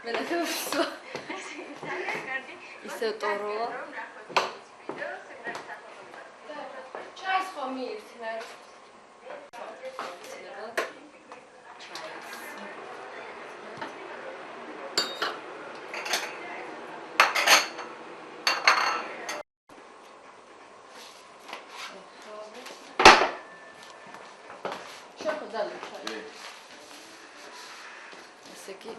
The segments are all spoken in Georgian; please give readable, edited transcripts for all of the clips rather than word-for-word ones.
მე ნახევარსო. ისე ტოროა. ჩაის ხომ მიირთნა. Esse aqui.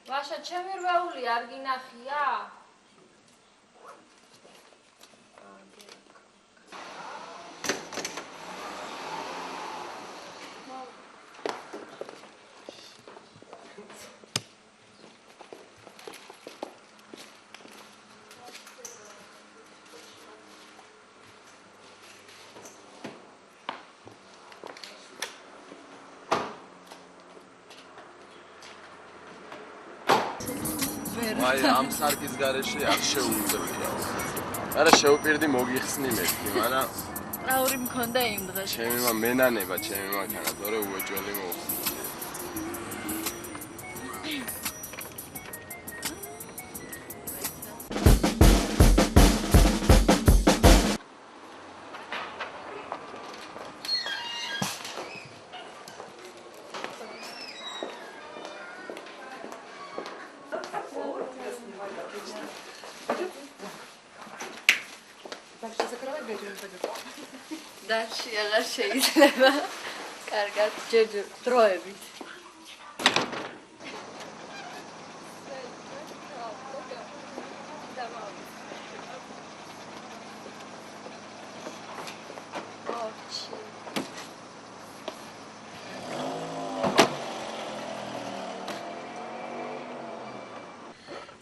Vașa, ce mirvauli ar ginahia? აი ამ სარკის გარეშე არ შეუძლია. არა შეუპირდი მოგიხსნი მეთქი, მაგრამ აური მქონდა იმ დღეს. ჩემი მენანება, ჩემი მანქანა, თორე უეჭველი მოხსნა. Dashi აღარ შეიძლება. კარგად, ჯერ დროებით.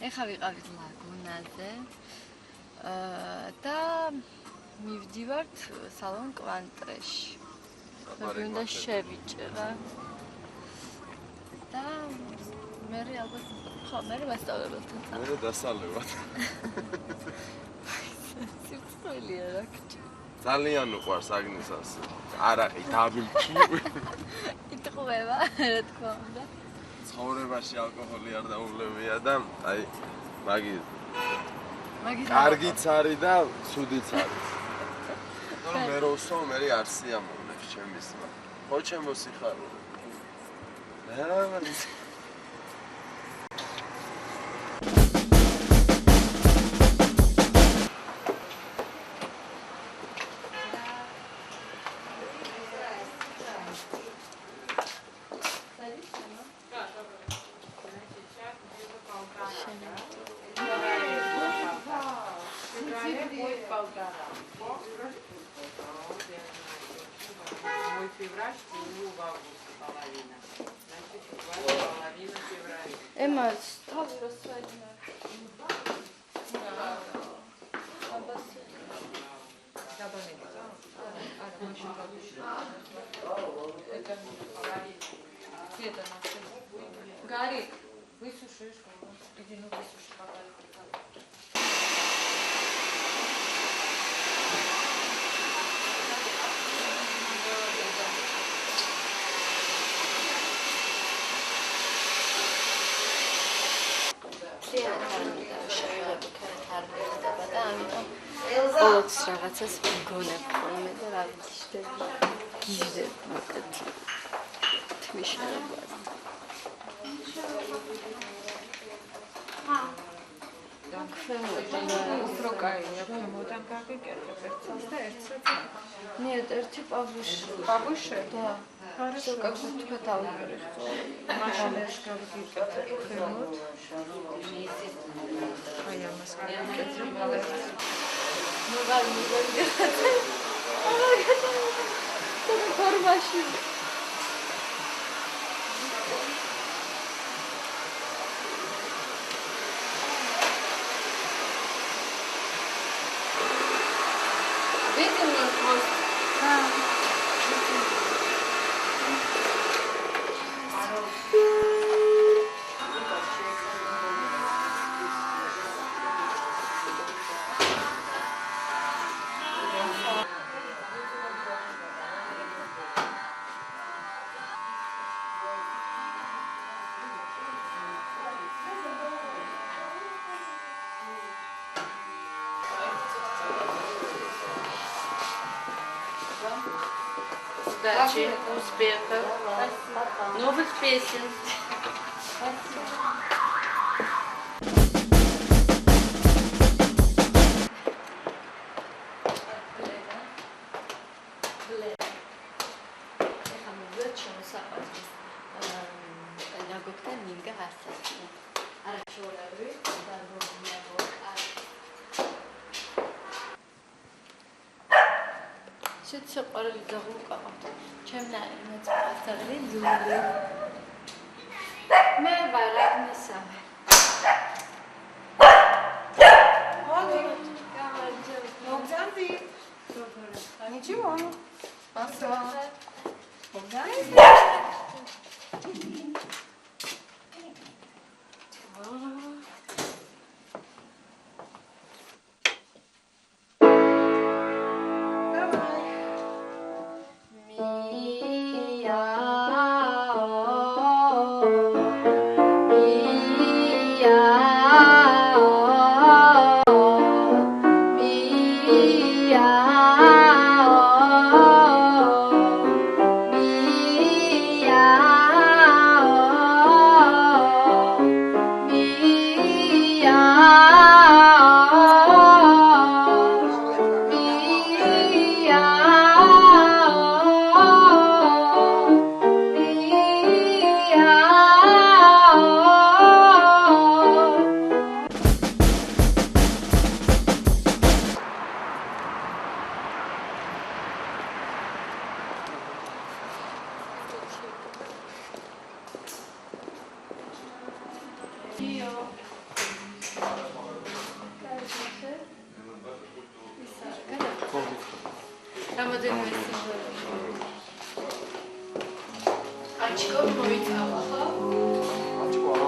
ეხა ვიყავით ლაგუნაზე. და მივდივართ სალონ კვანტრეში. მე უნდა შევიჭრა. და მე ალბათ ხო, მე მასწავლებელთან წავა. მე დასალევად. სიცხელია რა ქჭი. ძალიან უყვარს აგნესას. არაყი დამიმჩი. იტყვევა, რა თქმა უნდა. ცხოვრებაში ალკოჰოლი არ დაუვლებია და აი მაგის კარგიც არის და ცუდიც არის. ნუ მე როსო მე არ სიამოვნებს ჩემის მა. ხო ჩემო სიხარულო. რა Emma, tabii rastlayın. Гарик, высушишь, иди ну высуши пока. Ოლოც რაღაცას მგონებ ხოლმე და რა ვიცი გიჟდებ მოკეთ თვიშნებას უფრო კაია ჩემოდან გაგიკეთებ ერთს და ერთსაც ნიეტ ერთი პაბუში და Все, как будто каталог. Машинаш გავიგიკეთებ ქვემოთ. აი ამას გავიკეთებ. Ну, ладно, это формаши. Видим на хвост? Да. Удачи, успехов, новых песен. Сейчас пора загрузка. Чем на это поставили зубы? Мы варим сами. მოგზანდი. Ничего. Спасибо. მოგზანდი. Açık moytawa, ხო? Açık ara.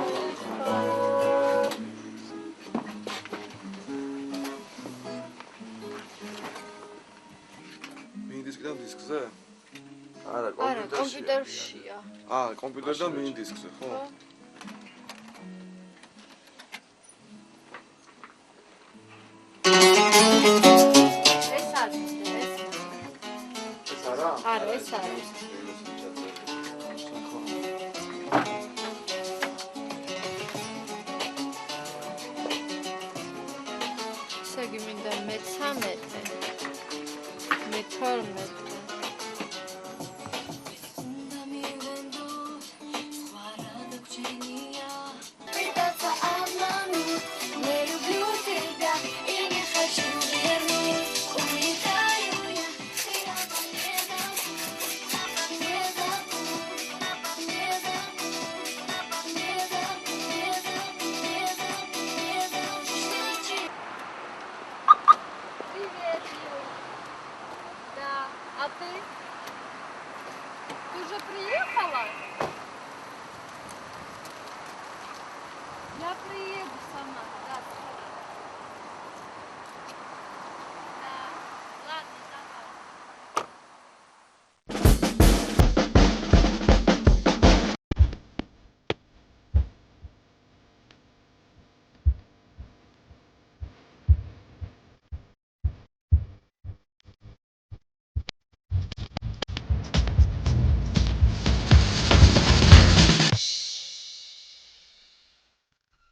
მინდისკიდან დისკზე? არა, არა, კომპიუტერშია. კომპიუტერიდან მინდისკზე, ხო? ეს არის, ეს არა? არა, ეს არის. ისე მინდა მე-13, მე-12